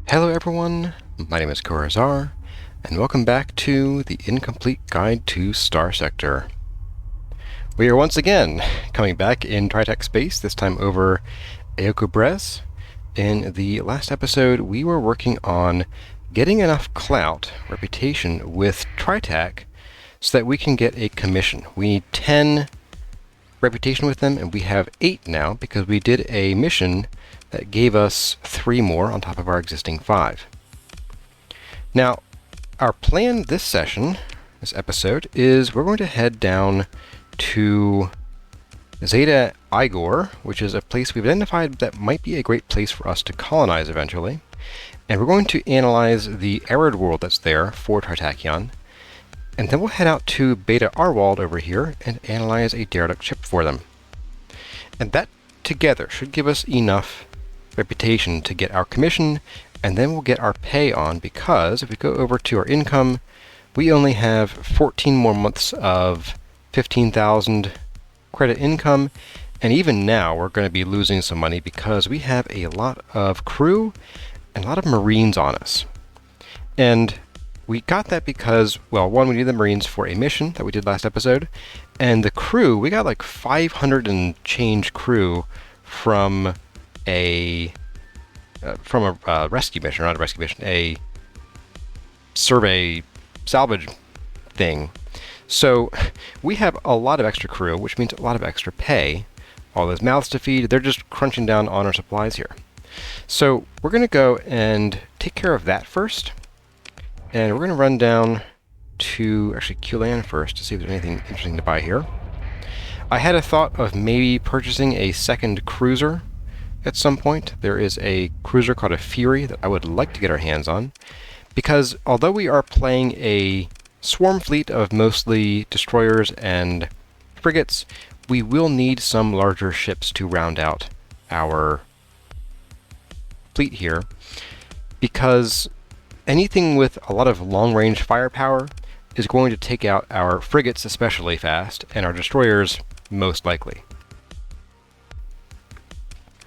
Hello everyone, my name is Corazar, and welcome back to the Incomplete Guide to Starsector. We are once again coming back in Tritech space, this time over Aoko Brez. In the last episode, we were working on getting enough clout, reputation, with Tritech so that we can get a commission. We need 10 reputation with them, and we have 8 now because we did a mission that gave us 3 more on top of our existing 5. Now, our plan this session, this episode, is we're going to head down to Zeta Igor, which is a place we've identified that might be a great place for us to colonize eventually. And we're going to analyze the arid world that's there for Tritachyon. And then we'll head out to Beta Arwald over here and analyze a derelict ship for them. And that together should give us enough reputation to get our commission, and then we'll get our pay on, because if we go over to our income, we only have 14 more months of 15,000 credit income, and even now we're going to be losing some money because we have a lot of crew and a lot of Marines on us. And we got that because, well, one, we need the Marines for a mission that we did last episode, and the crew, we got like 500 and change crew from a rescue mission, or not a rescue mission, a survey salvage thing. So we have a lot of extra crew, which means a lot of extra pay. All those mouths to feed, they're just crunching down on our supplies here. So we're going to go and take care of that first. And we're going to run down to, actually, Qulan first to see if there's anything interesting to buy here. I had a thought of maybe purchasing a second cruiser at some point. There is a cruiser called a Fury that I would like to get our hands on, because although we are playing a swarm fleet of mostly destroyers and frigates, we will need some larger ships to round out our fleet here, because anything with a lot of long-range firepower is going to take out our frigates especially fast, and our destroyers most likely.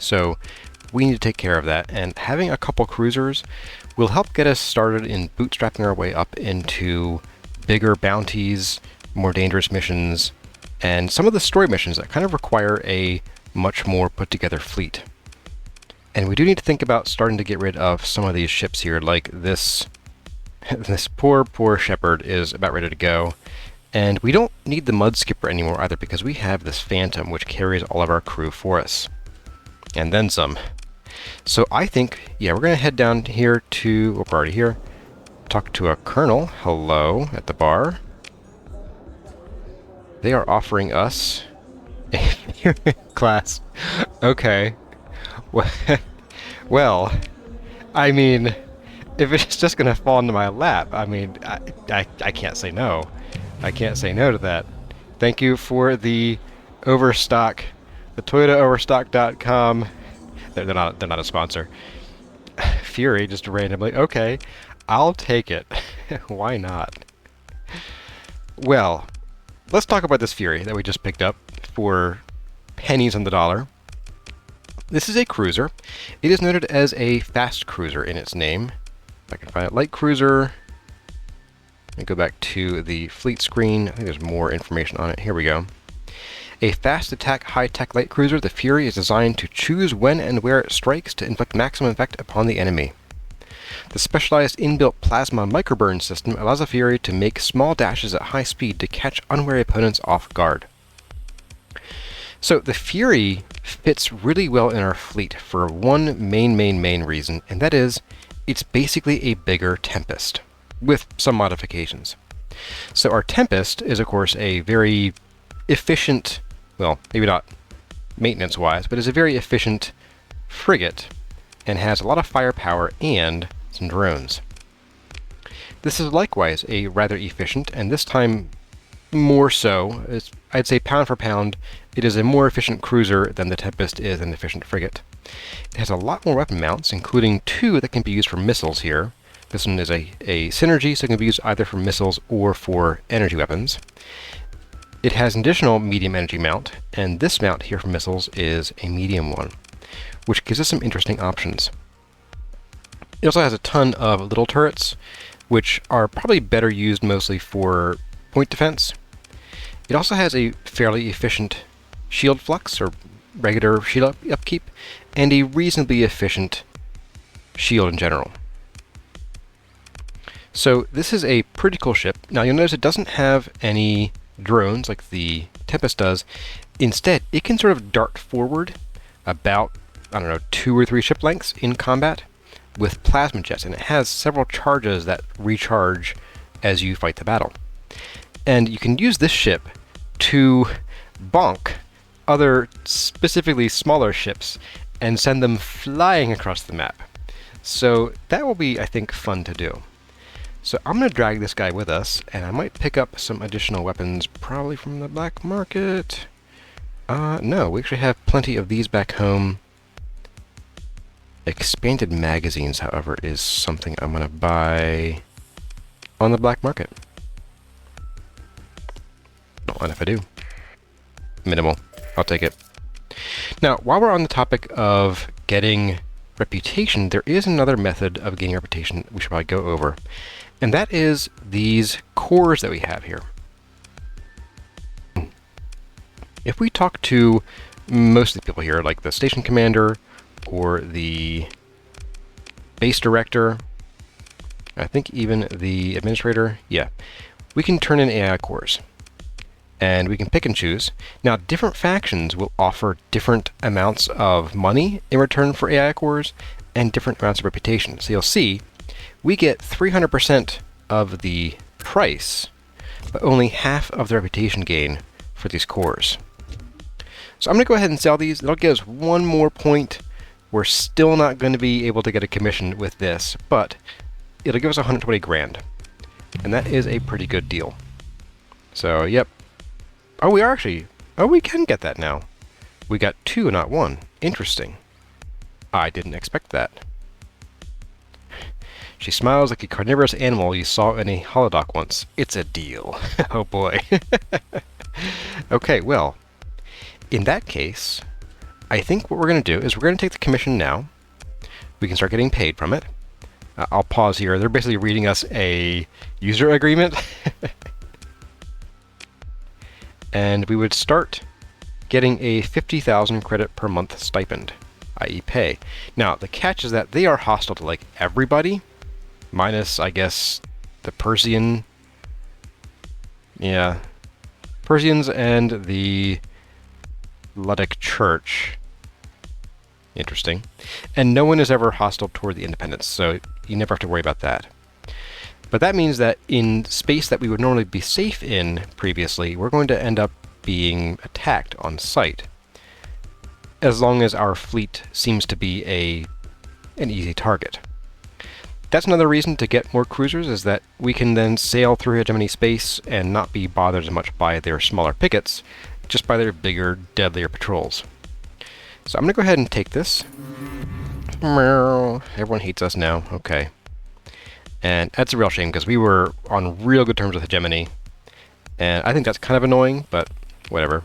So we need to take care of that, and having a couple cruisers will help get us started in bootstrapping our way up into bigger bounties, more dangerous missions, and some of the story missions that kind of require a much more put-together fleet. And we do need to think about starting to get rid of some of these ships here, like this. This poor Shepherd is about ready to go. And we don't need the Mud Skipper anymore either, because we have this Phantom, which carries all of our crew for us. And then some. So I think, yeah, we're going to head down here to, we're already here, talk to a colonel, hello, at the bar. They are offering us a class. Okay. Well, I mean, if it's just going to fall into my lap, I mean, I can't say no. I can't say no to that. Thank you for the overstock. The ToyotaOverstock.com. They're not a sponsor. Fury, just randomly. Okay, I'll take it. Why not? Well, let's talk about this Fury that we just picked up for pennies on the dollar. This is a cruiser. It is noted as a fast cruiser in its name. If I can find it, light cruiser. Let me go back to the fleet screen. I think there's more information on it. Here we go. A fast attack high-tech light cruiser, the Fury is designed to choose when and where it strikes to inflict maximum effect upon the enemy. The specialized inbuilt plasma microburn system allows the Fury to make small dashes at high speed to catch unwary opponents off guard. So the Fury fits really well in our fleet for one main reason, and that is it's basically a bigger Tempest, with some modifications. So our Tempest is, of course, a very efficient, well, maybe not maintenance-wise, but is a very efficient frigate and has a lot of firepower and some drones. This is likewise a rather efficient, and this time more so, I'd say pound for pound, it is a more efficient cruiser than the Tempest is an efficient frigate. It has a lot more weapon mounts, including 2 that can be used for missiles here. This one is a synergy, so it can be used either for missiles or for energy weapons. It has an additional medium energy mount, and this mount here for missiles is a medium one, which gives us some interesting options. It also has a ton of little turrets, which are probably better used mostly for point defense. It also has a fairly efficient shield flux, or regular shield upkeep, and a reasonably efficient shield in general. So this is a pretty cool ship. Now you'll notice it doesn't have any drones like the Tempest does. Instead, it can sort of dart forward about, I don't know, 2 or 3 ship lengths in combat with plasma jets, and it has several charges that recharge as you fight the battle. And you can use this ship to bonk other specifically smaller ships and send them flying across the map. So that will be, I think, fun to do. So I'm going to drag this guy with us, and I might pick up some additional weapons, probably from the black market. No, we actually have plenty of these back home. Expanded magazines, however, is something I'm going to buy on the black market. Don't mind if I do. Minimal. I'll take it. Now, while we're on the topic of getting reputation, there is another method of gaining reputation we should probably go over. And that is these cores that we have here. If we talk to most of the people here, like the station commander or the base director, I think even the administrator, yeah, we can turn in AI cores. And we can pick and choose. Now, different factions will offer different amounts of money in return for AI cores and different amounts of reputation. So you'll see we get 300% of the price, but only half of the reputation gain for these cores. So I'm going to go ahead and sell these. It'll give us 1 more point. We're still not going to be able to get a commission with this, but it'll give us 120 grand. And that is a pretty good deal. So, yep. Oh, we are actually... Oh, we can get that now. We got 2, not 1. Interesting. I didn't expect that. She smiles like a carnivorous animal you saw in a holodoc once. It's a deal. Oh boy. Okay, well, in that case, I think what we're going to do is we're going to take the commission now. We can start getting paid from it. I'll pause here. They're basically reading us a user agreement. And we would start getting a 50,000 credit per month stipend, i.e. pay. Now, the catch is that they are hostile to, like, everybody, minus, I guess, the Persian. Yeah. Persians and the Ludic Church. Interesting. And no one is ever hostile toward the independents, so you never have to worry about that. But that means that in space that we would normally be safe in previously, we're going to end up being attacked on sight, as long as our fleet seems to be an easy target. That's another reason to get more cruisers, is that we can then sail through Hegemony space and not be bothered as much by their smaller pickets, just by their bigger, deadlier patrols. So I'm going to go ahead and take this. Everyone hates us now. Okay. And that's a real shame, because we were on real good terms with Hegemony. And I think that's kind of annoying, but whatever.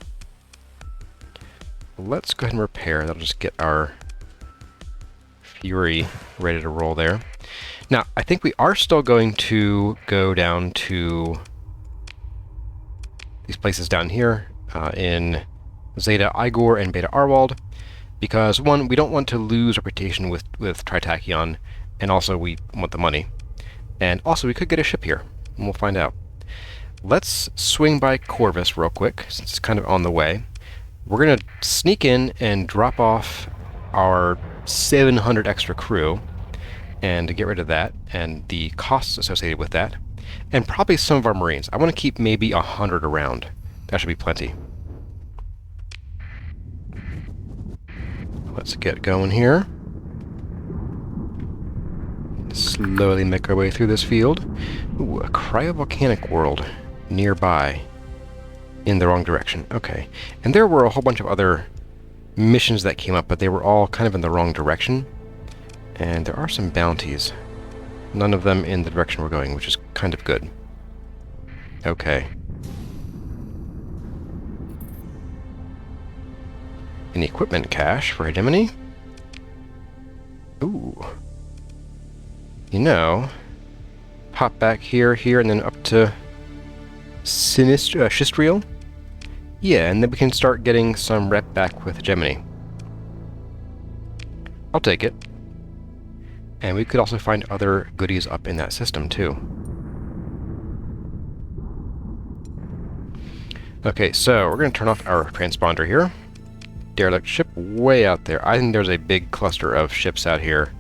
Let's go ahead and repair. That'll just get our Fury ready to roll there. Now, I think we are still going to go down to these places down here in Zeta Igor and Beta Arwald, because, one, we don't want to lose reputation with Tritachyon, and also we want the money. And also, we could get a ship here, and we'll find out. Let's swing by Corvus real quick, since it's kind of on the way. We're going to sneak in and drop off our 700 extra crew, and to get rid of that, and the costs associated with that, and probably some of our Marines. I want to keep maybe 100 around. That should be plenty. Let's get going here. Slowly make our way through this field. Ooh, a cryovolcanic world nearby. In the wrong direction. Okay. And there were a whole bunch of other missions that came up, but they were all kind of in the wrong direction. And there are some bounties. None of them in the direction we're going, which is kind of good. Okay. An equipment cache for Hegemony. Ooh. you know, hop back here, and then up to Shistriel. Yeah, and then we can start getting some rep back with Hegemony. I'll take it. And we could also find other goodies up in that system, too. Okay, so we're going to turn off our transponder here. Derelict ship way out there. I think there's a big cluster of ships out here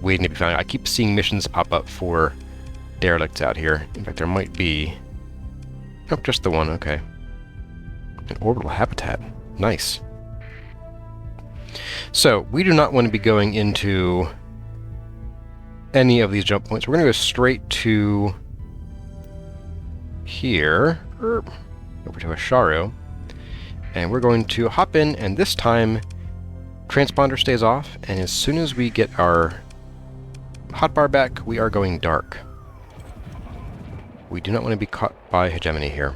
waiting to be found. I keep seeing missions pop up for derelicts out here. In fact, there might be... Nope, just the one, okay. An orbital habitat. Nice. So, we do not want to be going into any of these jump points. We're going to go straight to here, over to Asharu, and we're going to hop in, and this time transponder stays off, and as soon as we get our hotbar back, we are going dark. We do not want to be caught by Hegemony here.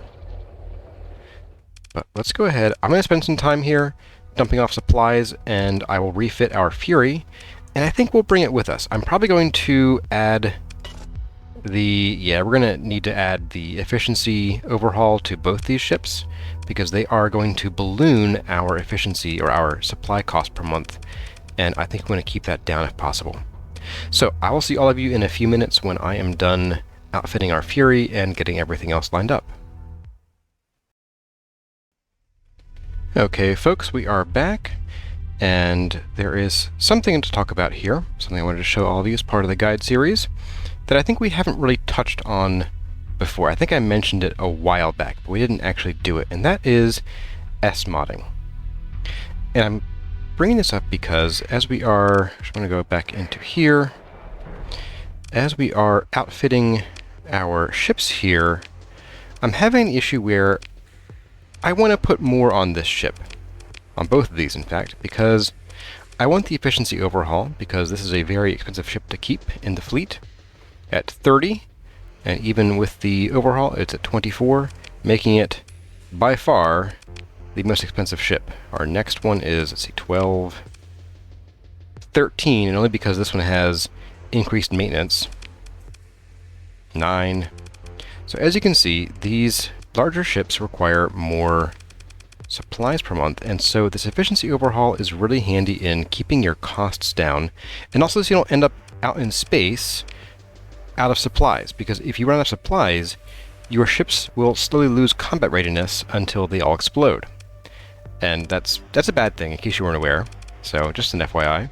But let's go ahead. I'm going to spend some time here dumping off supplies, and I will refit our Fury, and I think we'll bring it with us. I'm probably going to add we're going to need to add the efficiency overhaul to both these ships, because they are going to balloon our efficiency, or our supply cost per month, and I think I'm going to keep that down if possible. So I will see all of you in a few minutes when I am done outfitting our Fury and getting everything else lined up. Okay, folks, we are back, and there is something to talk about here, something I wanted to show all of you as part of the guide series, that I think we haven't really touched on before. I think I mentioned it a while back, but we didn't actually do it, and that is S-modding. And I'm bringing this up because as we are, I'm going to go back into here, as we are outfitting our ships here, I'm having an issue where I want to put more on this ship, on both of these in fact, because I want the efficiency overhaul, because this is a very expensive ship to keep in the fleet, at 30, and even with the overhaul it's at 24, making it by far the most expensive ship. Our next one is, let's see, 12, 13, and only because this one has increased maintenance, 9. So as you can see, these larger ships require more supplies per month, and so this efficiency overhaul is really handy in keeping your costs down, and also so you don't end up out in space out of supplies, because if you run out of supplies, your ships will slowly lose combat readiness until they all explode. And that's a bad thing, in case you weren't aware, so just an FYI.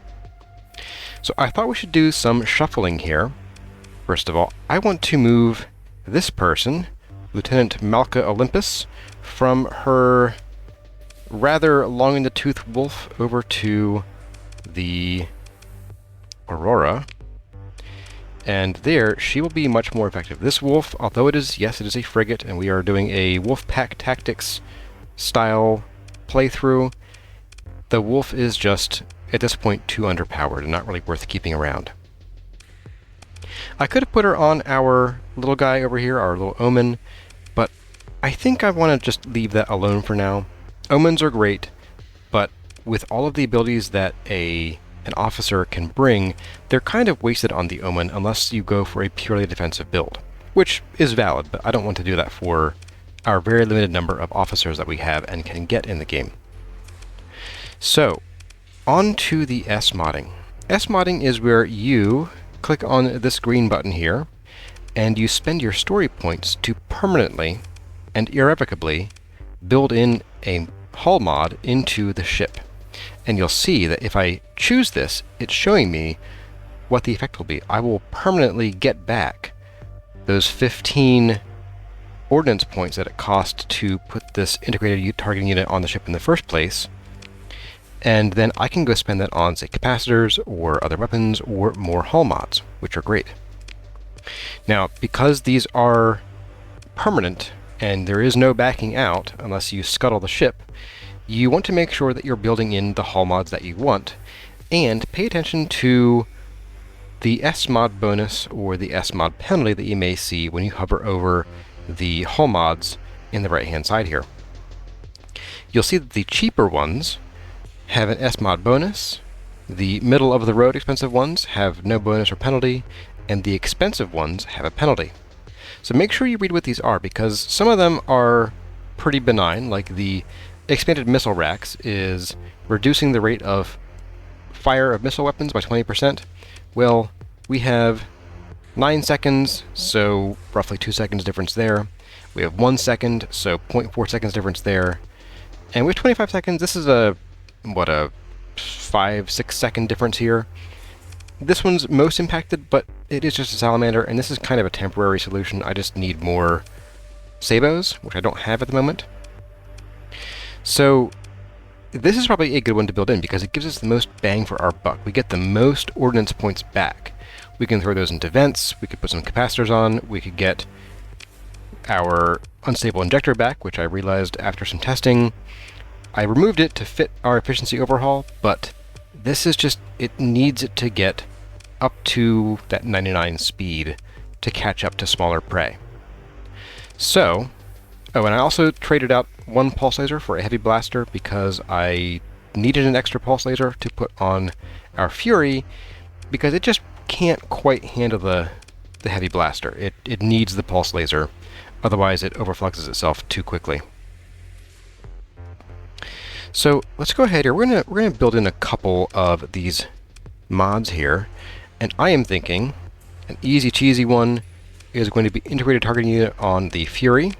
So I thought we should do some shuffling here. First of all, I want to move this person, Lieutenant Malka Olympus, from her rather long-in-the-tooth wolf over to the Aurora, and there she will be much more effective. This wolf, although it is a frigate, and we are doing a Wolfpack Tactics style playthrough, the wolf is just, at this point, too underpowered and not really worth keeping around. I could have put her on our little guy over here, our little Omen, but I think I want to just leave that alone for now. Omens are great, but with all of the abilities that an officer can bring, they're kind of wasted on the Omen unless you go for a purely defensive build, which is valid, but I don't want to do that for our very limited number of officers that we have and can get in the game. So, on to the S-modding. S-modding is where you click on this green button here, and you spend your story points to permanently and irrevocably build in a hull mod into the ship. And you'll see that if I choose this, it's showing me what the effect will be. I will permanently get back those 15 ordnance points that it cost to put this integrated targeting unit on the ship in the first place, and then I can go spend that on, say, capacitors or other weapons or more hull mods, which are great. Now, because these are permanent and there is no backing out unless you scuttle the ship, you want to make sure that you're building in the hull mods that you want, and pay attention to the S-mod bonus or the S-mod penalty that you may see when you hover over the hull mods in the right-hand side here. You'll see that the cheaper ones have an S-mod bonus, the middle-of-the-road expensive ones have no bonus or penalty, and the expensive ones have a penalty. So make sure you read what these are, because some of them are pretty benign, like the expanded missile racks is reducing the rate of fire of missile weapons by 20%. Well, we have 9 seconds, so roughly 2 seconds difference there. We have 1 second, so 0.4 seconds difference there. And with 25 seconds, this is a 5-6 second difference here. This one's most impacted, but it is just a salamander, and this is kind of a temporary solution. I just need more sabos, which I don't have at the moment. So this is probably a good one to build in because it gives us the most bang for our buck. We get the most ordnance points back. We can throw those into vents, we could put some capacitors on, we could get our unstable injector back, which I realized after some testing, I removed it to fit our efficiency overhaul, but this is just, it needs it to get up to that 99 speed to catch up to smaller prey. So, oh, and I also traded out one pulse laser for a heavy blaster because I needed an extra pulse laser to put on our Fury because it just can't quite handle the heavy blaster. It needs the pulse laser, otherwise it overfluxes itself too quickly. So let's go ahead here. We're gonna build in a couple of these mods here, and I am thinking an easy cheesy one is going to be integrated targeting unit on the Fury.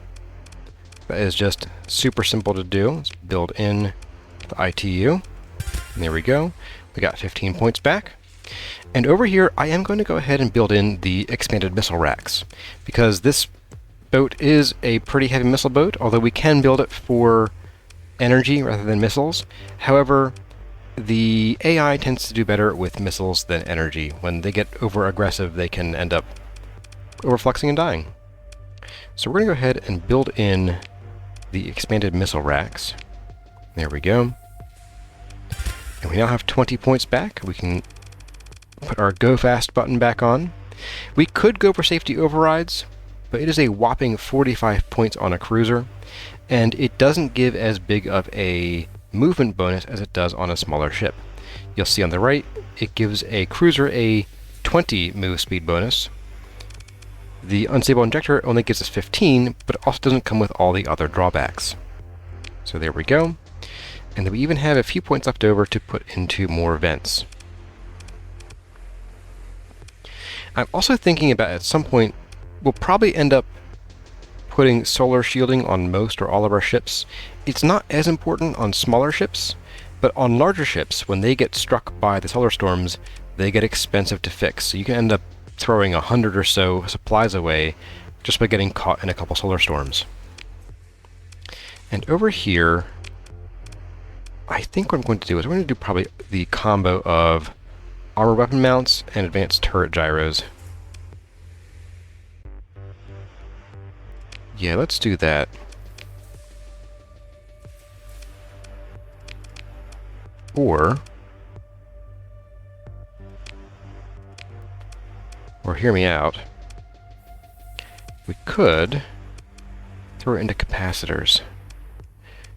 That is just super simple to do. Let's build in the ITU. And there we go. We got 15 points back. And over here, I am going to go ahead and build in the expanded missile racks, because this boat is a pretty heavy missile boat, although we can build it for energy rather than missiles. However, the AI tends to do better with missiles than energy. When they get over aggressive, they can end up overfluxing and dying. So we're going to go ahead and build in the expanded missile racks. There we go. And we now have 20 points back. We can put our Go Fast button back on. We could go for safety overrides, but it is a whopping 45 points on a cruiser, and it doesn't give as big of a movement bonus as it does on a smaller ship. You'll see on the right, it gives a cruiser a 20 move speed bonus. The unstable injector only gives us 15, but it also doesn't come with all the other drawbacks. So there we go. And then we even have a few points left over to put into more vents. I'm also thinking about, at some point, we'll probably end up putting solar shielding on most or all of our ships. It's not as important on smaller ships, but on larger ships, when they get struck by the solar storms, they get expensive to fix. So you can end up throwing 100 or so supplies away just by getting caught in a couple solar storms. And over here, I think what I'm going to do is we're going to do probably the combo of armor weapon mounts and advanced turret gyros. Yeah, let's do that. Or hear me out, we could throw it into capacitors,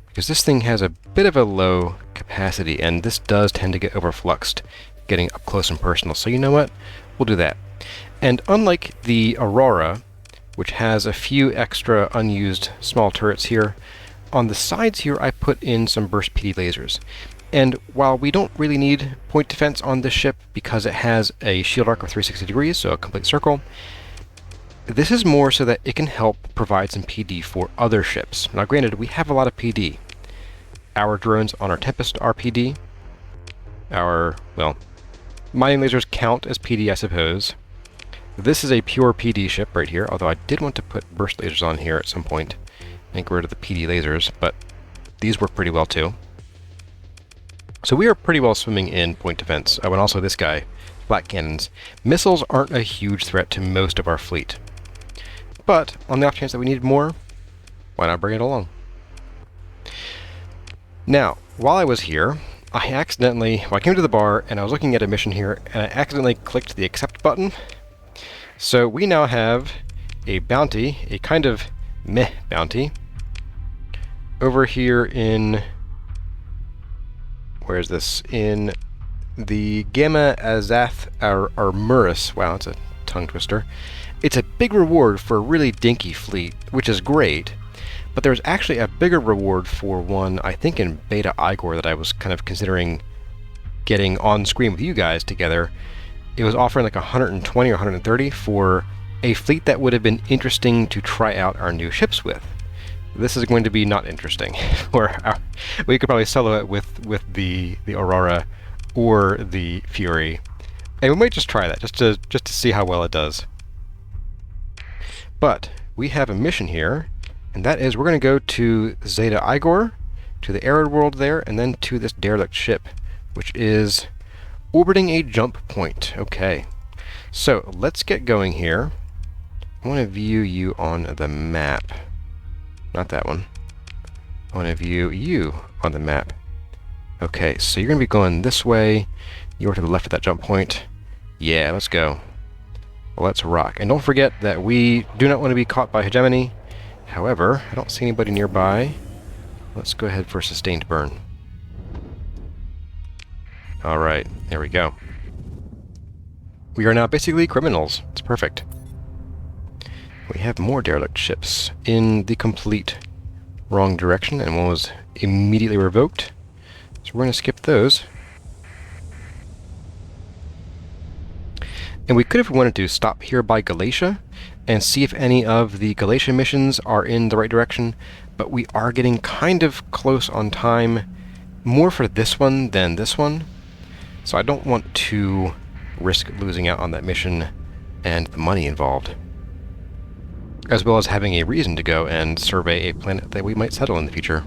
because this thing has a bit of a low capacity, and this does tend to get overfluxed getting up close and personal. So you know what? We'll do that. And unlike the Aurora, which has a few extra unused small turrets here, on the sides here I put in some burst PD lasers. And while we don't really need point defense on this ship because it has a shield arc of 360 degrees, so a complete circle, this is more so that it can help provide some PD for other ships. Now granted, we have a lot of PD. Our drones on our Tempest are PD. Our, well, mining lasers count as PD, I suppose. This is a pure PD ship right here, although I did want to put burst lasers on here at some point and get rid of the PD lasers, but these work pretty well too. So we are pretty well swimming in point defense. Oh, and also this guy, black cannons. Missiles aren't a huge threat to most of our fleet. But on the off chance that we needed more, why not bring it along? Now, while I was here, I came to the bar and I was looking at a mission here, and I accidentally clicked the accept button. So we now have a bounty, a kind of meh bounty, over here in, where is this? In the Gamma Azath Armuris. Wow, it's a tongue twister. It's a big reward for a really dinky fleet, which is great, but there's actually a bigger reward for one, I think in Beta Igor, that I was kind of considering getting on screen with you guys together. It was offering like 120 or 130 for a fleet that would have been interesting to try out our new ships with. This is going to be not interesting. We could probably solo it with the Aurora or the Fury, and we might just try that just to see how well it does. But we have a mission here, and that is we're going to go to Zeta Igor, to the arid world there, and then to this derelict ship, which is orbiting a jump point. Okay, so let's get going here. I want to view you on the map. Not that one. I want to view you on the map. Okay, so you're going to be going this way. You're to the left of that jump point. Yeah, let's go. Well, let's rock. And don't forget that we do not want to be caught by Hegemony. However, I don't see anybody nearby. Let's go ahead for a sustained burn. Alright, there we go. We are now basically criminals. It's perfect. We have more derelict ships in the complete wrong direction, and one was immediately revoked. So we're going to skip those. And we could, if we wanted to, stop here by Galatia and see if any of the Galatia missions are in the right direction, but we are getting kind of close on time, more for this one than this one. So I don't want to risk losing out on that mission and the money involved, as well as having a reason to go and survey a planet that we might settle in the future.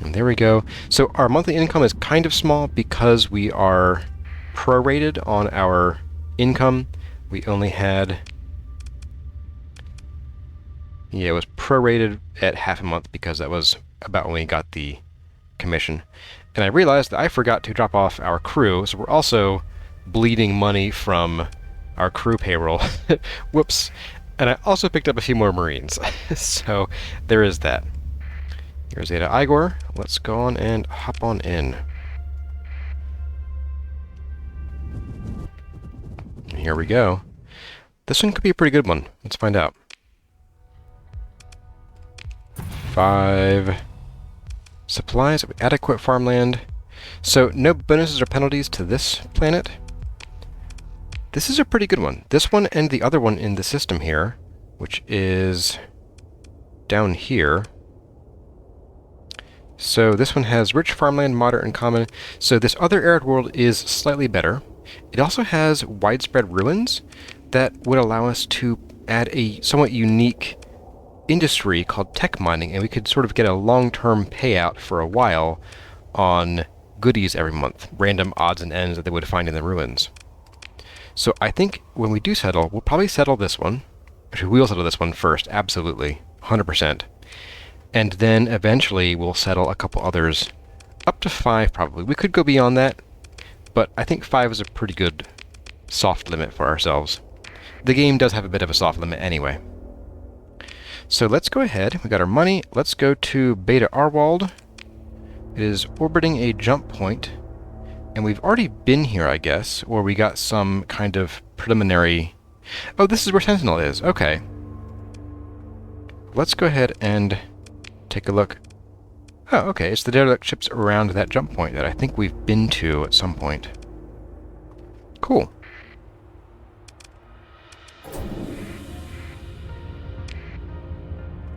And there we go. So our monthly income is kind of small because we are prorated on our income. We only had... Yeah, it was prorated at half a month because that was about when we got the commission. And I realized that I forgot to drop off our crew, so we're also bleeding money from our crew payroll. Whoops. And I also picked up a few more Marines. So there is that. Here's Zeta Igor. Let's go on and hop on in. Here we go. This one could be a pretty good one. Let's find out. 5 supplies, adequate farmland. So no bonuses or penalties to this planet. This is a pretty good one. This one and the other one in the system here, which is down here. So this one has rich farmland, moderate, and common. So this other arid world is slightly better. It also has widespread ruins that would allow us to add a somewhat unique industry called tech mining, and we could sort of get a long-term payout for a while on goodies every month, random odds and ends that they would find in the ruins. So I think when we do settle, we'll probably settle this one. Actually, we will settle this one first, absolutely, 100%. And then eventually we'll settle a couple others, up to 5 probably. We could go beyond that, but I think 5 is a pretty good soft limit for ourselves. The game does have a bit of a soft limit anyway. So let's go ahead, we got our money, let's go to Beta Arwald. It is orbiting a jump point, and we've already been here, I guess, or we got some kind of preliminary... Oh, this is where Sentinel is, okay. Let's go ahead and take a look. Oh, okay, it's the derelict ships around that jump point that I think we've been to at some point. Cool.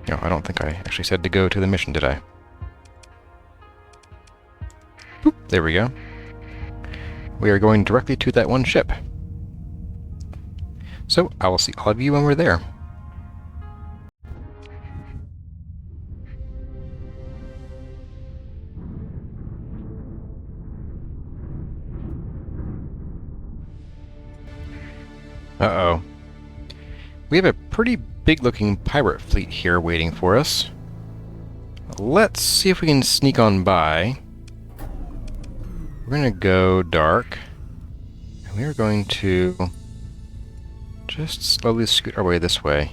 No, I don't think I actually said to go to the mission, did I? Boop, there we go. We are going directly to that one ship. So, I will see all of you when we're there. Uh-oh. We have a pretty big-looking pirate fleet here waiting for us. Let's see if we can sneak on by. We're going to go dark. And we are going to just slowly scoot our way this way.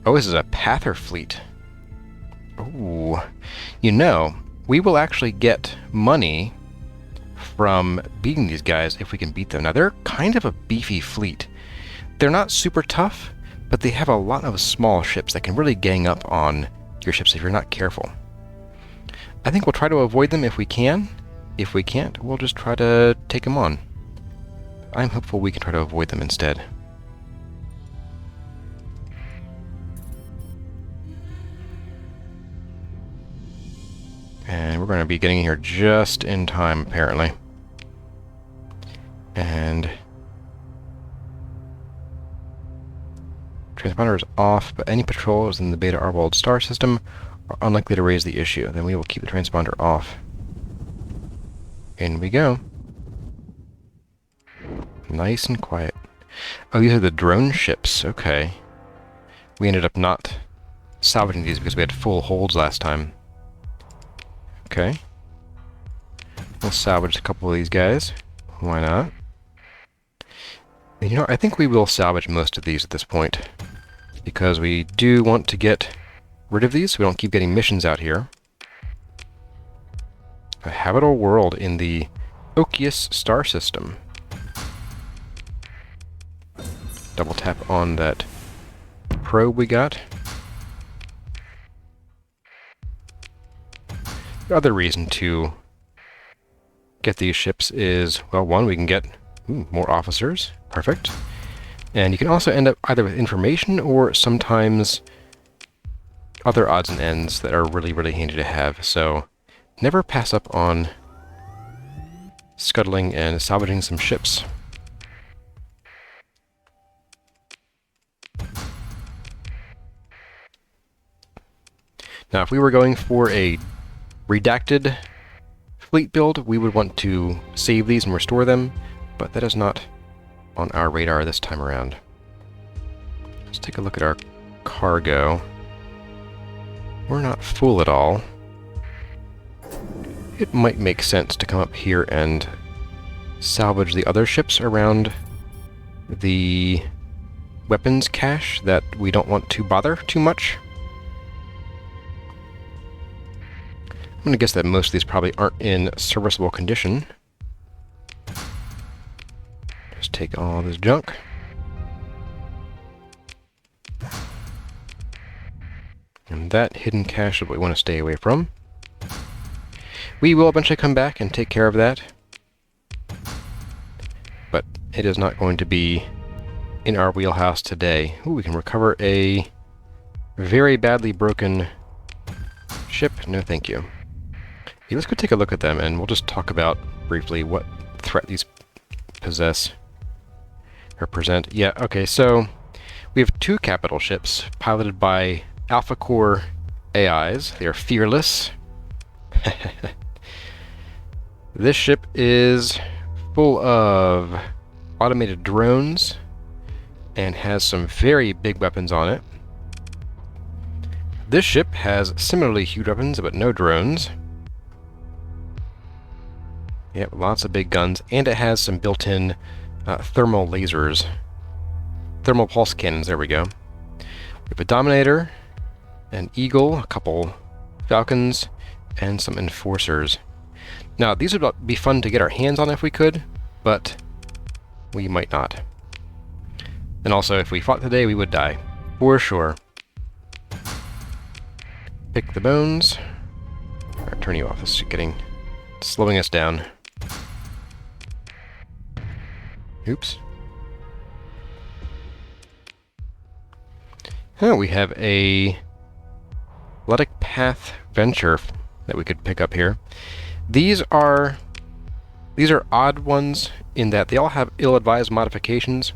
Oh, this is a Pather fleet. Oh, you know, we will actually get money from beating these guys if we can beat them. Now, they're kind of a beefy fleet. They're not super tough, but they have a lot of small ships that can really gang up on your ships if you're not careful. I think we'll try to avoid them if we can. If we can't, we'll just try to take them on. I'm hopeful we can try to avoid them instead. And we're going to be getting here just in time, apparently. And transponder is off, but any patrols in the Beta Arbold star system are unlikely to raise the issue. Then we will keep the transponder off. In we go. Nice and quiet. Oh, these are the drone ships. Okay. We ended up not salvaging these because we had full holds last time. Okay. We'll salvage a couple of these guys. Why not? And you know, I think we will salvage most of these at this point, because we do want to get rid of these so we don't keep getting missions out here. A habitable world in the Okius star system. Double tap on that probe we got. The other reason to get these ships is, well, one, we can get more officers. Perfect. And you can also end up either with information or sometimes other odds and ends that are really, really handy to have. So never pass up on scuttling and salvaging some ships. Now, if we were going for a redacted fleet build, we would want to save these and restore them, but that is not on our radar this time around. Let's take a look at our cargo. We're not full at all. It might make sense to come up here and salvage the other ships around the weapons cache that we don't want to bother too much. I'm going to guess that most of these probably aren't in serviceable condition. Just take all this junk. And that hidden cache is what we want to stay away from. We will eventually come back and take care of that, but it is not going to be in our wheelhouse today. Ooh, we can recover a very badly broken ship. No thank you. Okay, let's go take a look at them, and we'll just talk about briefly what threat these possess or present. Yeah, okay, so we have two capital ships piloted by Alpha Core AIs. They are fearless. This ship is full of automated drones and has some very big weapons on it. This ship has similarly huge weapons, but no drones. Yep, lots of big guns, and it has some built-in thermal lasers. Thermal pulse cannons, there we go. We have a Dominator, an Eagle, a couple Falcons, and some Enforcers. Now, these would be fun to get our hands on if we could, but we might not. And also, if we fought today, we would die. For sure. Pick the bones. Alright, turn you off. This is slowing us down. Oops. Oh, we have a Luddic Path Venture that we could pick up here. These are odd ones in that they all have ill-advised modifications,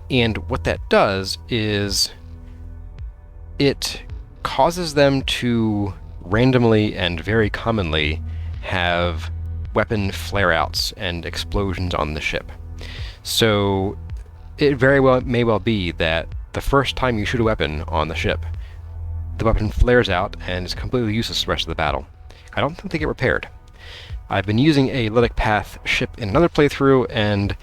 and what that does is it causes them to randomly and very commonly have weapon flare-outs and explosions on the ship. So it very well may well be that the first time you shoot a weapon on the ship, the weapon flares out and is completely useless the rest of the battle. I don't think they get repaired. I've been using a Luddic Path ship in another playthrough, and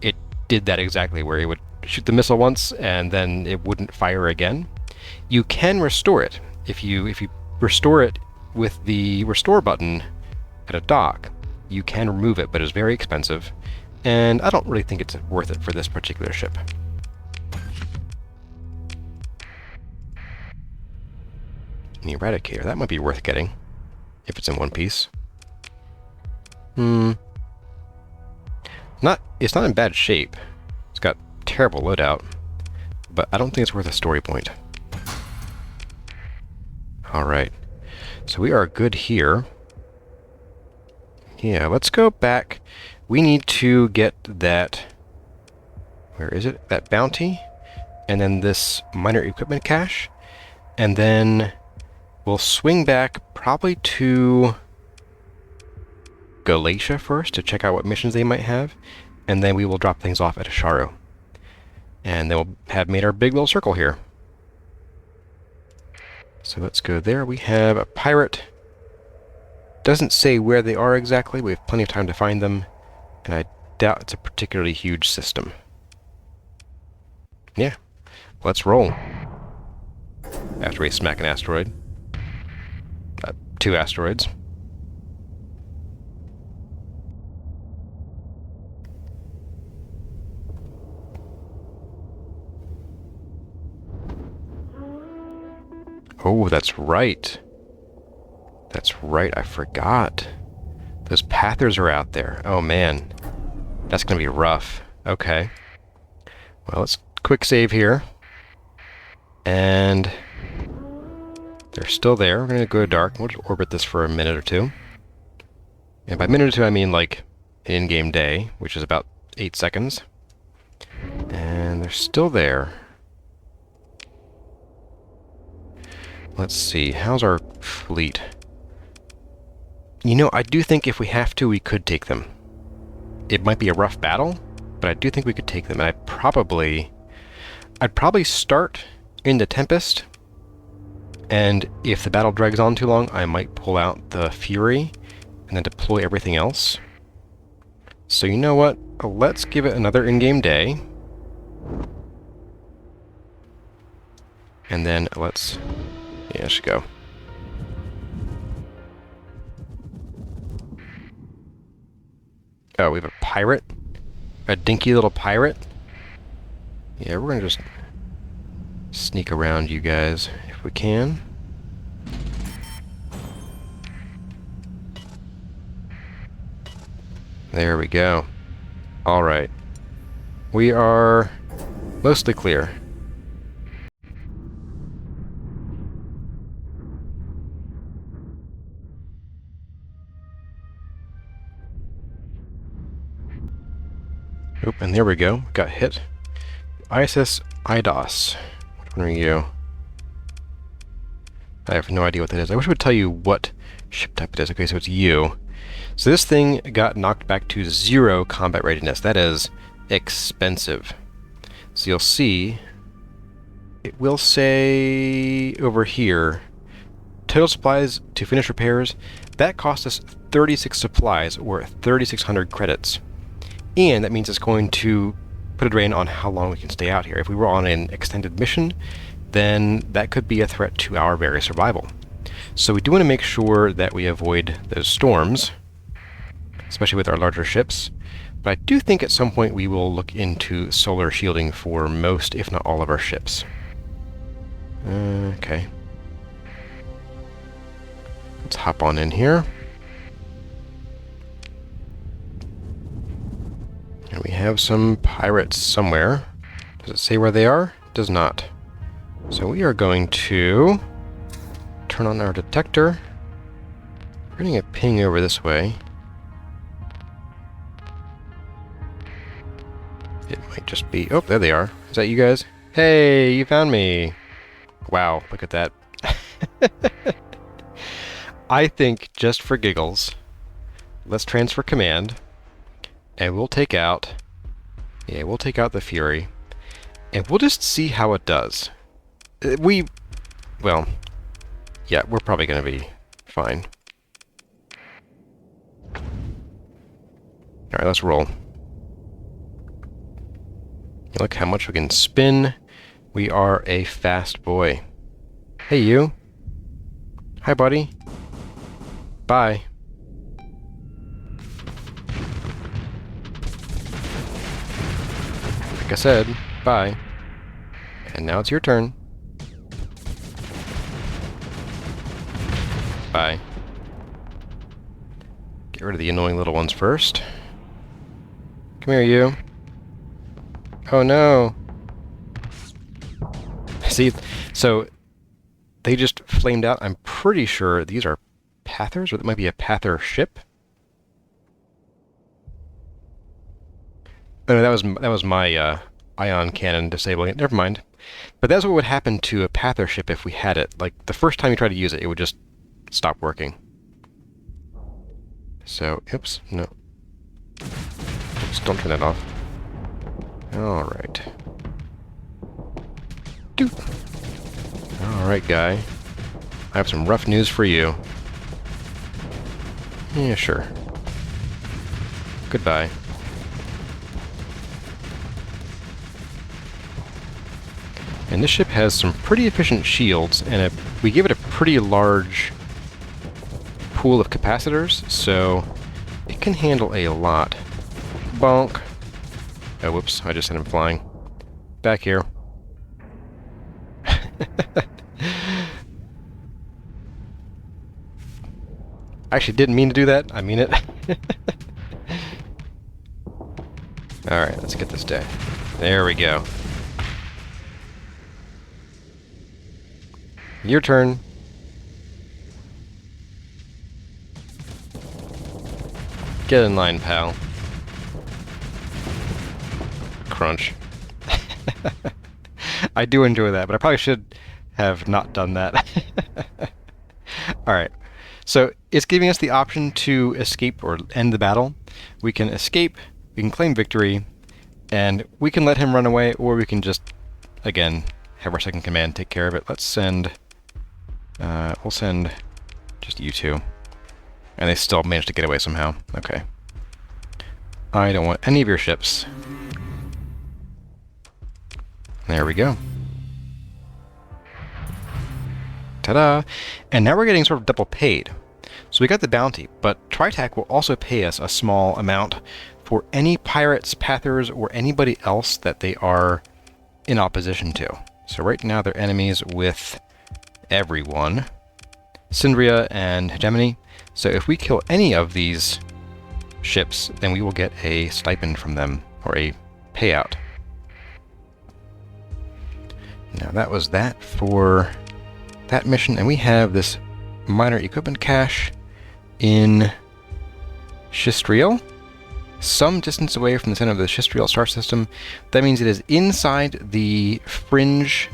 it did that exactly, where you would shoot the missile once and then it wouldn't fire again. You can restore it. If you restore it with the restore button at a dock, You can remove it, but it's very expensive, and I don't really think it's worth it for this particular ship. The Eradicator, that might be worth getting, if it's in one piece. It's not in bad shape. It's got terrible loadout, but I don't think it's worth a story point. Alright, so we are good here. Yeah, let's go back. We need to get that... Where is it? That bounty, and then this minor equipment cache, and then we'll swing back probably to Galatia first to check out what missions they might have, and then we will drop things off at Asharu. And then we'll have made our big little circle here. So let's go there. We have a pirate. Doesn't say where they are exactly. We have plenty of time to find them, and I doubt it's a particularly huge system. Yeah, let's roll. After we smack an asteroid. 2 asteroids. Oh, that's right. That's right, I forgot. Those Pathers are out there. Oh man, that's gonna be rough. Okay. Well, let's quick save here. And they're still there. We're gonna go dark. We'll just orbit this for a minute or two. And by minute or two, I mean like an in-game day, which is about 8 seconds. And they're still there. Let's see, how's our fleet? You know, I do think if we have to, we could take them. It might be a rough battle, but I do think we could take them. And I'd probably start in the Tempest, and if the battle drags on too long, I might pull out the Fury and then deploy everything else. So you know what? Let's give it another in-game day. And then let's... Yeah, I should go. Oh, we have a pirate? A dinky little pirate? Yeah, we're gonna just sneak around you guys if we can. There we go. Alright. We are mostly clear. Oop, and there we go. Got hit. ISS IDOS. Which one are you? I have no idea what that is. I wish it would tell you what ship type it is. Okay, so it's you. So this thing got knocked back to 0 combat readiness. That is expensive. So you'll see, it will say over here, total supplies to finish repairs. That cost us 36 supplies, or 3,600 credits. And that means it's going to put a drain on how long we can stay out here. If we were on an extended mission, then that could be a threat to our very survival. So we do want to make sure that we avoid those storms, especially with our larger ships. But I do think at some point we will look into solar shielding for most, if not all, of our ships. Okay. Let's hop on in here. And we have some pirates somewhere. Does it say where they are? It does not. So we are going to turn on our detector. We're getting a ping over this way. It might just be... Oh, there they are. Is that you guys? Hey, you found me. Wow, look at that. I think, just for giggles, let's transfer command. And we'll take out... Yeah, we'll take out the Fury. And we'll just see how it does. Well, yeah, we're probably going to be fine. Alright, let's roll. Look how much we can spin. We are a fast boy. Hey, you. Hi, buddy. Bye. like I said, bye. And now it's your turn. Bye. Get rid of the annoying little ones first. Come here, you. Oh no. See, so they just flamed out. I'm pretty sure these are Pathers, or that might be a Pather ship. Oh no, that was my ion cannon disabling it. Never mind. But that's what would happen to a Pather ship if we had it. Like, the first time you try to use it, it would just stop working. So, oops, no. Oops, don't turn that off. Alright. Alright, guy. I have some rough news for you. Yeah, sure. Goodbye. And this ship has some pretty efficient shields, and we give it a pretty large pool of capacitors, so it can handle a lot. Bonk. Oh, whoops, I just sent him flying. Back here. I actually didn't mean to do that. I mean it. Alright, let's get this down. There we go. Your turn. Get in line, pal. Crunch. I do enjoy that, but I probably should have not done that. Alright, so it's giving us the option to escape or end the battle. We can escape, we can claim victory, and we can let him run away, or we can just, again, have our second command take care of it. Let's send... we'll send just you two. And they still managed to get away somehow. Okay. I don't want any of your ships. There we go. Ta-da! And now we're getting sort of double paid. So we got the bounty, but Tritac will also pay us a small amount for any pirates, pathers, or anybody else that they are in opposition to. So right now they're enemies with everyone. Syndria and Hegemony. So if we kill any of these ships, then we will get a stipend from them, or a payout. Now that was that for that mission, and we have this minor equipment cache in Shistriel, some distance away from the center of the Shistriel star system. That means it is inside the fringe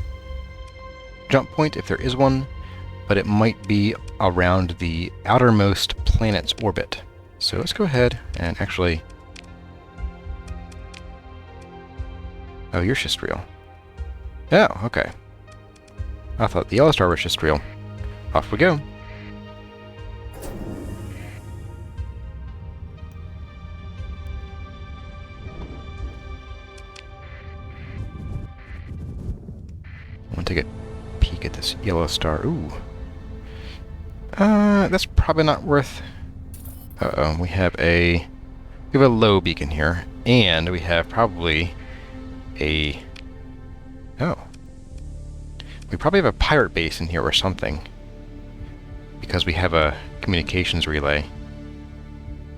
jump point, if there is one, but it might be around the outermost planet's orbit. So let's go ahead and actually... Oh, you're Shistriel. Oh, okay. I thought the yellow star was Shistriel. Off we go. I want to take a peek at this yellow star. Ooh. That's probably not worth... Uh-oh, we have a low beacon here, and we have probably a... Oh. We probably have a pirate base in here or something, because we have a communications relay.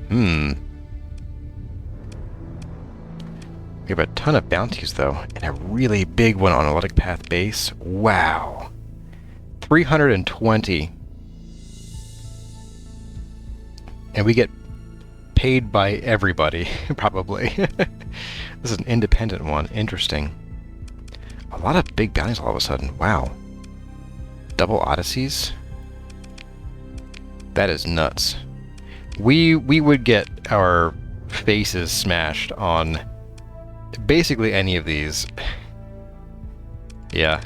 We have a ton of bounties, though, and a really big one on Electric Path base. Wow. 320. And we get paid by everybody, probably. This is an independent one. Interesting. A lot of big bounties all of a sudden. Wow. Double Odysseys? That is nuts. We would get our faces smashed on basically any of these. Yeah.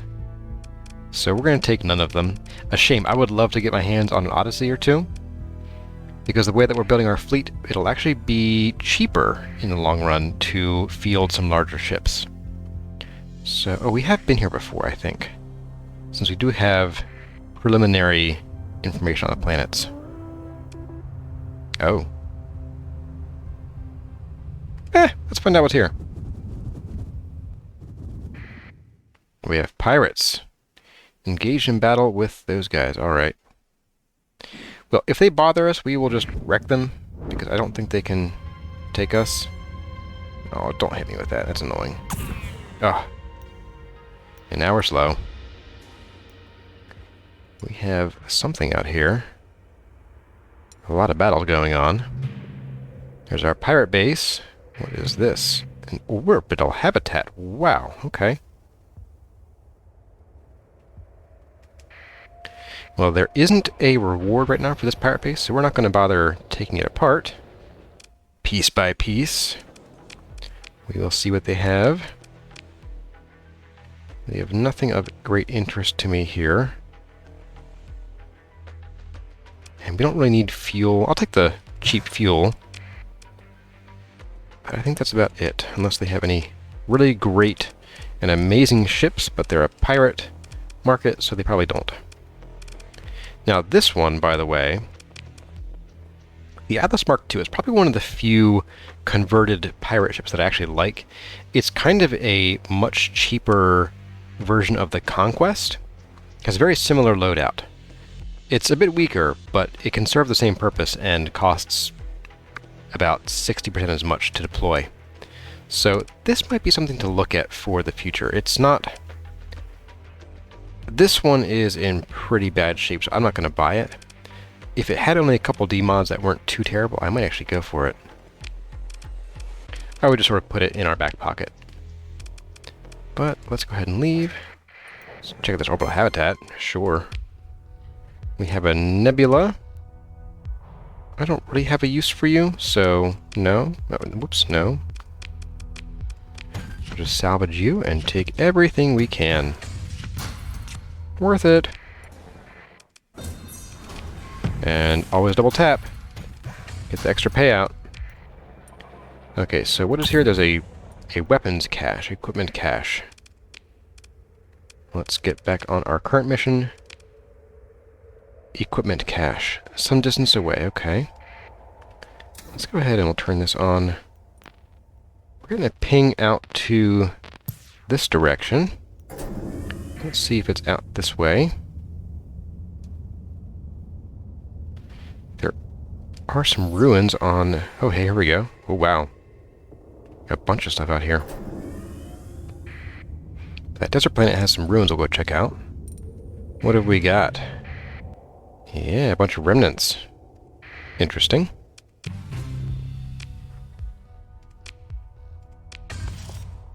So we're going to take none of them. A shame. I would love to get my hands on an Odyssey or two, because the way that we're building our fleet, it'll actually be cheaper in the long run to field some larger ships. So, oh, we have been here before, I think, since we do have preliminary information on the planets. Oh. Let's find out what's here. We have pirates. Engaged in battle with those guys. Alright. Well, if they bother us, we will just wreck them, because I don't think they can take us. Oh, don't hit me with that. That's annoying. Ugh. And now we're slow. We have something out here. A lot of battles going on. There's our pirate base. What is this? An orbital habitat. Wow, okay. Well, there isn't a reward right now for this pirate base, so we're not going to bother taking it apart. Piece by piece. We will see what they have. They have nothing of great interest to me here. And we don't really need fuel. I'll take the cheap fuel. But I think that's about it, unless they have any really great and amazing ships, but they're a pirate market, so they probably don't. Now this one, by the way, the Atlas Mark II is probably one of the few converted pirate ships that I actually like. It's kind of a much cheaper version of the Conquest. It has a very similar loadout. It's a bit weaker, but it can serve the same purpose and costs about 60% as much to deploy. So this might be something to look at for the future. It's not... This one is in pretty bad shape, so I'm not going to buy it. If it had only a couple D-mods that weren't too terrible, I might actually go for it. I would just sort of put it in our back pocket. But let's go ahead and leave. Let's check out this orbital habitat. Sure. We have a nebula. I don't really have a use for you, so no. Oh, whoops, no. We'll just salvage you and take everything we can. Worth it. And always double tap. Get the extra payout. Okay, so what is here? There's a weapons cache, equipment cache. Let's get back on our current mission. Equipment cache. Some distance away, okay. Let's go ahead and we'll turn this on. We're going to ping out to this direction. Let's see if it's out this way. There are some ruins on... Oh, hey, here we go. Oh, wow. Got a bunch of stuff out here. That desert planet has some ruins we'll go check out. What have we got? Yeah, a bunch of remnants. Interesting.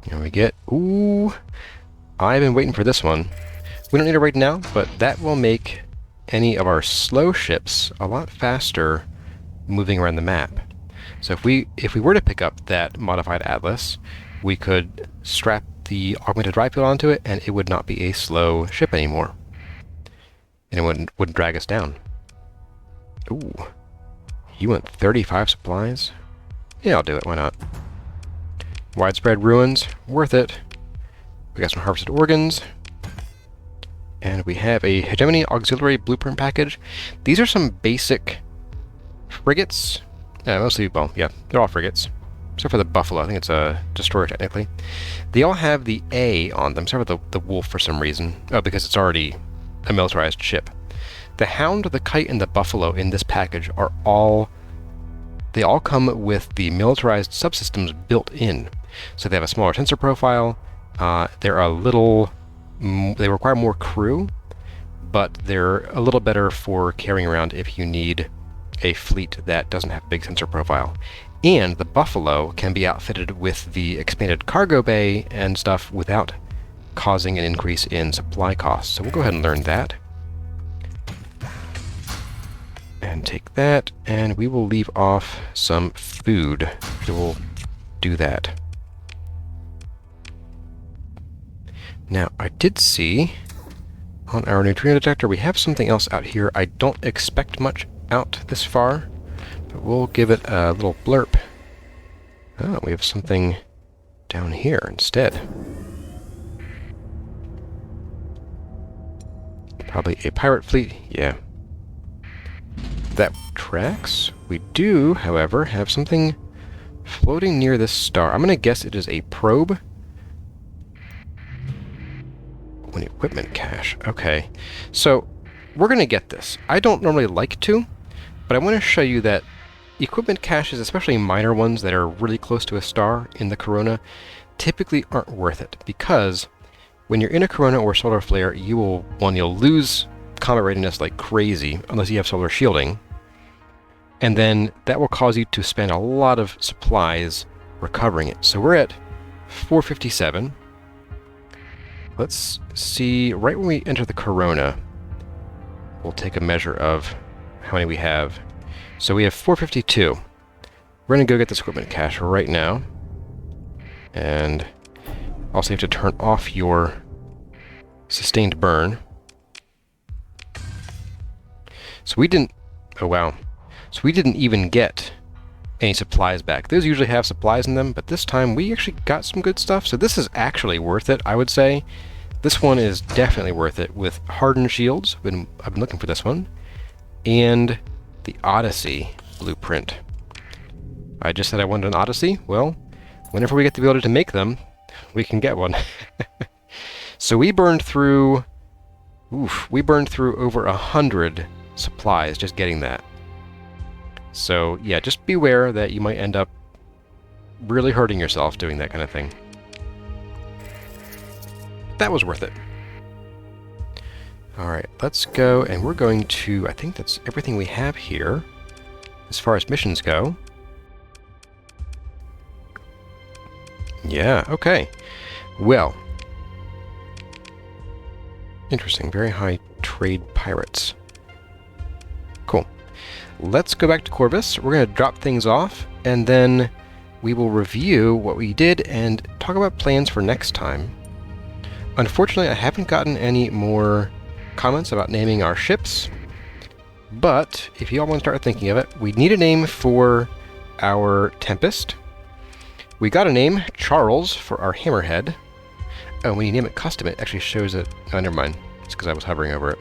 Here we get... Ooh! I've been waiting for this one. We don't need it right now, but that will make any of our slow ships a lot faster moving around the map. So if we were to pick up that modified Atlas, we could strap the augmented drive field onto it, and it would not be a slow ship anymore. And it wouldn't drag us down. Ooh. You want 35 supplies? Yeah, I'll do it. Why not? Widespread ruins. Worth it. We got some harvested organs. And we have a Hegemony auxiliary blueprint package. These are some basic frigates. Mostly, well, yeah, they're all frigates. Except for the Buffalo. I think it's a destroyer, technically. They all have the A on them, except for the Wolf for some reason. Oh, because it's already a militarized ship. The Hound, the Kite, and the Buffalo in this package are all... They all come with the militarized subsystems built in. So they have a smaller sensor profile. They're a little... They require more crew, but they're a little better for carrying around if you need a fleet that doesn't have a big sensor profile. And the Buffalo can be outfitted with the expanded cargo bay and stuff without causing an increase in supply costs. So we'll go ahead and learn that. And take that, and we will leave off some food. We'll do that. Now, I did see on our neutrino detector we have something else out here. I don't expect much out this far, but we'll give it a little blurb. Oh, we have something down here instead. Probably a pirate fleet, yeah. That tracks. We do, however, have something floating near this star. I'm going to guess it is a probe. An equipment cache. Okay. So, we're going to get this. I don't normally like to, but I want to show you that equipment caches, especially minor ones that are really close to a star in the corona, typically aren't worth it, because when you're in a corona or solar flare, you'll lose combat readiness like crazy, unless you have solar shielding, and then that will cause you to spend a lot of supplies recovering it. So we're at 457. Let's see, right when we enter the corona, we'll take a measure of how many we have. So we have 452. We're going to go get this equipment cache right now. And also you have to turn off your sustained burn. So we didn't... Oh, wow. So we didn't even get any supplies back. Those usually have supplies in them, but this time we actually got some good stuff. So this is actually worth it, I would say. This one is definitely worth it with hardened shields. I've been looking for this one. And the Odyssey blueprint. I just said I wanted an Odyssey. Well, whenever we get the ability to make them, we can get one. So we burned through... we burned through over 100 supplies just getting that. So yeah, just beware that you might end up really hurting yourself doing that kind of thing. That was worth it. Alright, let's go, and we're going to... I think that's everything we have here as far as missions go. Yeah, okay. Well. Interesting, very high trade pirates. Cool. Let's go back to Corvus. We're going to drop things off, and then we will review what we did and talk about plans for next time. Unfortunately, I haven't gotten any more comments about naming our ships, but if you all want to start thinking of it, we need a name for our Tempest. We got a name, Charles, for our Hammerhead. Oh, when you name it custom, it actually shows it. Oh, never mind. It's because I was hovering over it.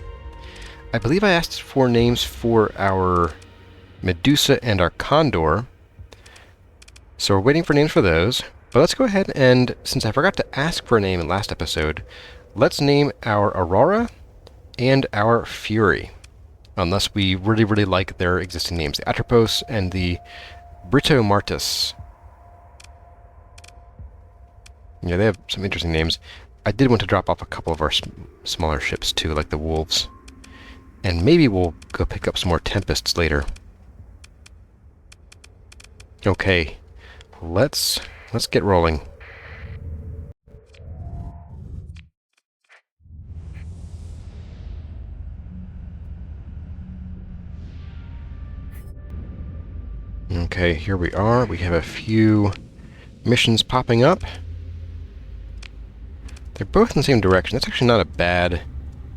I believe I asked for names for our Medusa and our Condor. So we're waiting for names for those. But let's go ahead and, since I forgot to ask for a name in last episode, let's name our Aurora and our Fury. Unless we really, really like their existing names. The Atropos and the Brito Martis. Yeah, they have some interesting names. I did want to drop off a couple of our smaller ships too, like the Wolves. And maybe we'll go pick up some more Tempests later. Okay, let's get rolling. Okay, here we are. We have a few missions popping up. They're both in the same direction. That's actually not a bad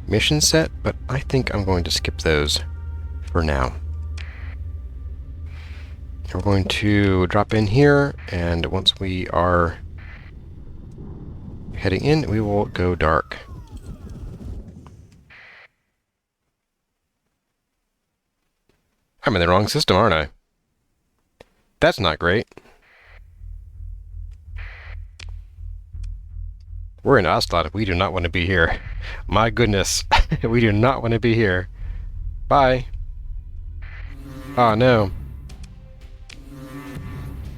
mission set, but I think I'm going to skip those for now. We're going to drop in here, and once we are heading in, we will go dark. I'm in the wrong system, aren't I? That's not great. We're in Oslot. We do not want to be here. My goodness. We do not want to be here. Bye. Oh, no.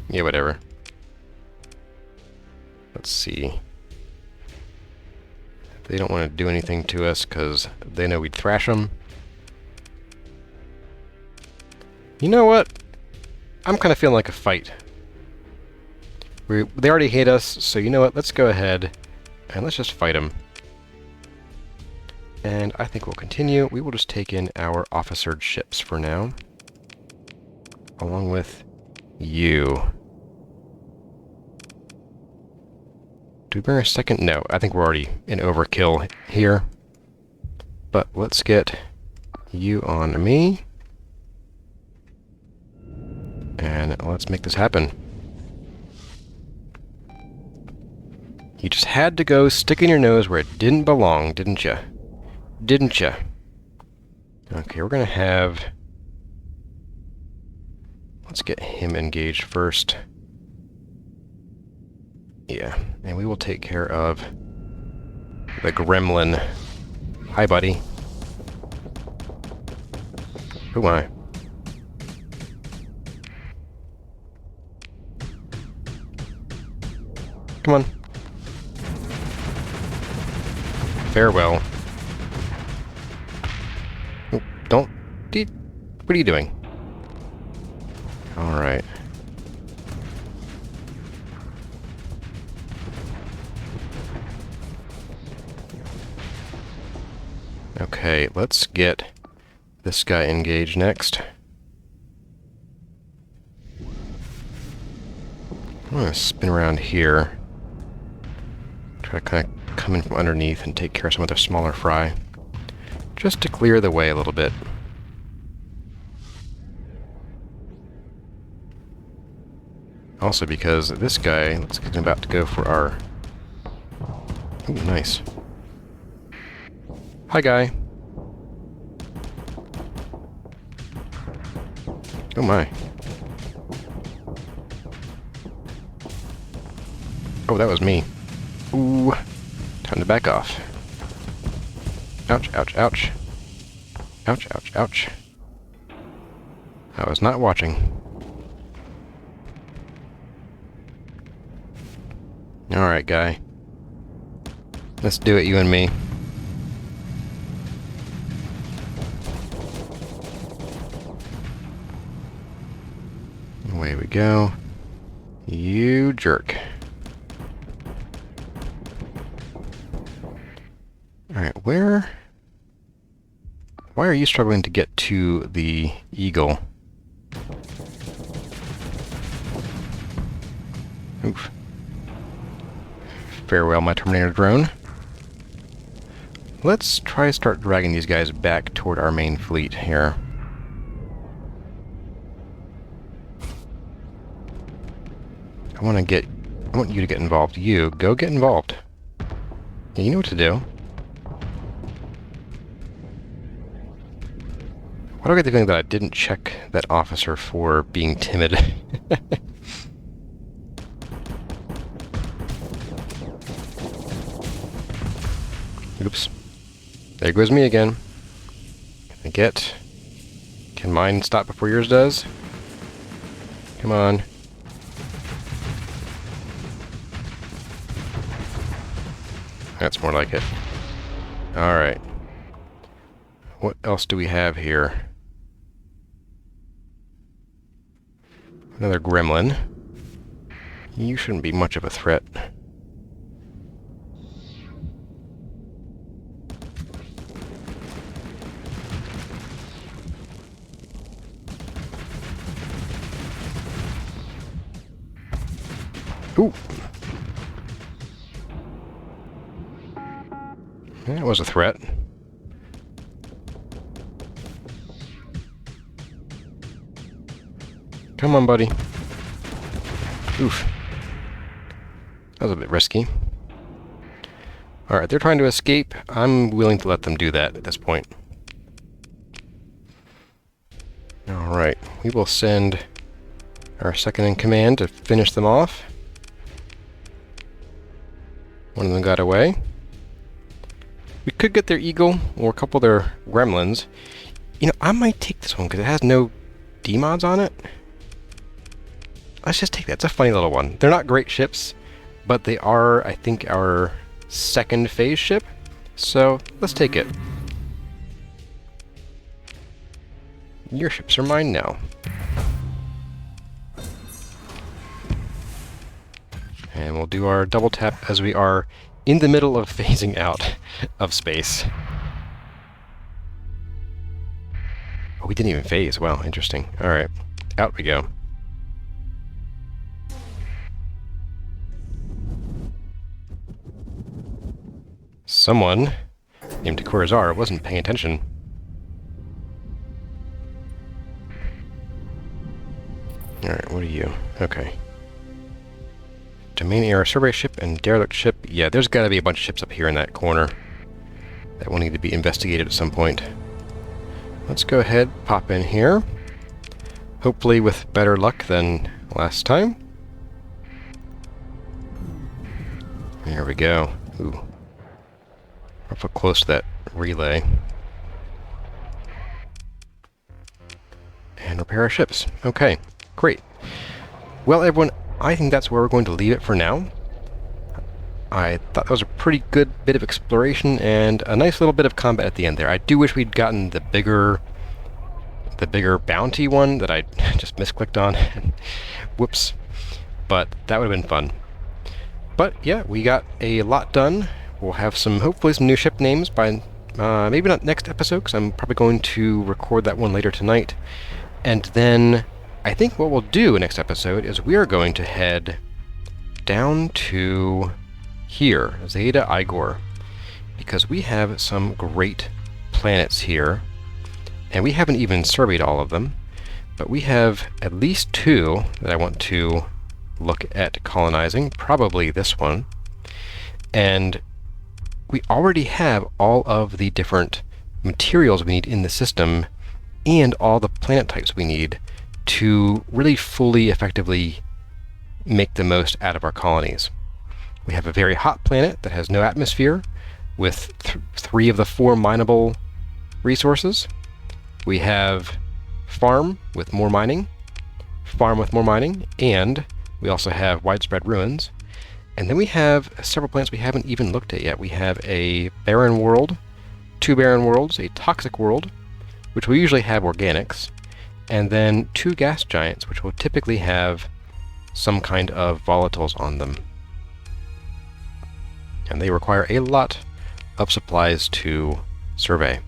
Yeah, whatever. Let's see. They don't want to do anything to us because they know we'd thrash them. You know what? I'm kind of feeling like a fight. They already hate us, so you know what? Let's go ahead and let's just fight them. And I think we'll continue. We will just take in our officered ships for now. Along with you. Do we bring a second? No, I think we're already in overkill here. But let's get you on me. And let's make this happen. You just had to go sticking your nose where it didn't belong, didn't you? Didn't you? Okay, we're gonna have... Let's get him engaged first. Yeah, and we will take care of The gremlin. Hi, buddy. Who am I? Come on. Farewell. Oh, don't... What are you doing? Alright. Okay, let's get this guy engaged next. I'm going to spin around here. Try to kind of come in from underneath and take care of some of their smaller fry. Just to clear the way a little bit. Also because this guy looks like he's about to go for our... Ooh, nice. Hi, guy. Oh my. Oh, that was me. Ooh. Time to back off. Ouch, ouch, ouch. Ouch, ouch, ouch. I was not watching. Alright, guy. Let's do it, you and me. Away we go. You jerk. Alright, where... Why are you struggling to get to the eagle? Oof. Farewell, my Terminator drone. Let's try to start dragging these guys back toward our main fleet here. I want you to get involved. You, go get involved. Yeah, you know what to do. Why do I get the feeling that I didn't check that officer for being timid? Oops. There goes me again. Can mine stop before yours does? Come on. That's more like it. Alright. What else do we have here? Another gremlin. You shouldn't be much of a threat. Ooh! That was a threat. Come on, buddy. Oof. That was a bit risky. Alright, they're trying to escape. I'm willing to let them do that at this point. Alright, we will send our second in command to finish them off. One of them got away. We could get their eagle or a couple of their gremlins. You know, I might take this one because it has no D-mods on it. Let's just take that. It's a funny little one. They're not great ships, but they are, I think, our second phase ship. So, let's take it. Your ships are mine now. And we'll do our double tap as we are in the middle of phasing out of space. Oh, we didn't even phase. Wow, interesting. Alright, out we go. Someone named Kurazar wasn't paying attention. Alright, what are you? Okay. Domain AR survey ship and derelict ship. Yeah, there's gotta be a bunch of ships up here in that corner that will need to be investigated at some point. Let's go ahead, pop in here. Hopefully with better luck than last time. There we go. Ooh. Awful close to that relay. And repair our ships. Okay, great. Well, everyone, I think that's where we're going to leave it for now. I thought that was a pretty good bit of exploration and a nice little bit of combat at the end there. I do wish we'd gotten the bigger bounty one that I just misclicked on. Whoops. But that would have been fun. But yeah, we got a lot done. We'll have hopefully some new ship names by maybe not next episode, because I'm probably going to record that one later tonight. And then I think what we'll do next episode is we are going to head down to here, Zeta Igor, because we have some great planets here, and we haven't even surveyed all of them, but we have at least 2 that I want to look at colonizing, probably this one, and we already have all of the different materials we need in the system and all the planet types we need to really fully effectively make the most out of our colonies. We have a very hot planet that has no atmosphere with 3 of the 4 mineable resources. We have farm with more mining, and we also have widespread ruins. And then we have several planets we haven't even looked at yet. We have a barren world, 2 barren worlds, a toxic world, which will usually have organics, and then 2 gas giants, which will typically have some kind of volatiles on them. And they require a lot of supplies to survey.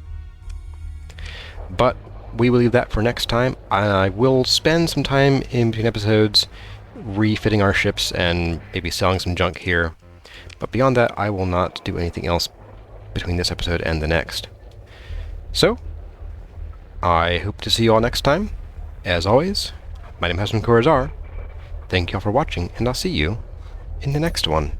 But we will leave that for next time. I will spend some time in between episodes refitting our ships and maybe selling some junk here. But beyond that, I will not do anything else between this episode and the next. So, I hope to see you all next time. As always, my name has been Corazar. Thank you all for watching, and I'll see you in the next one.